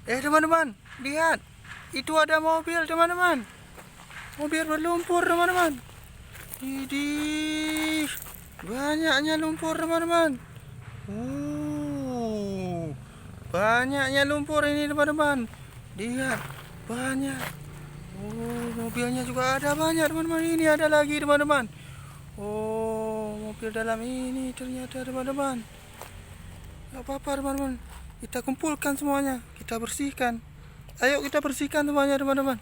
Teman-teman, lihat. Itu ada mobil, teman-teman. Mobil berlumpur, teman-teman. Idih, banyaknya lumpur, teman-teman. Banyaknya lumpur ini, teman-teman. Lihat, banyak. Mobilnya juga ada banyak, teman-teman. Ini ada lagi, teman-teman. Mobil dalam ini ternyata, teman-teman. Gak apa-apa, teman-teman. Kita kumpulkan semuanya, kita bersihkan. Ayo kita bersihkan semuanya, teman-teman.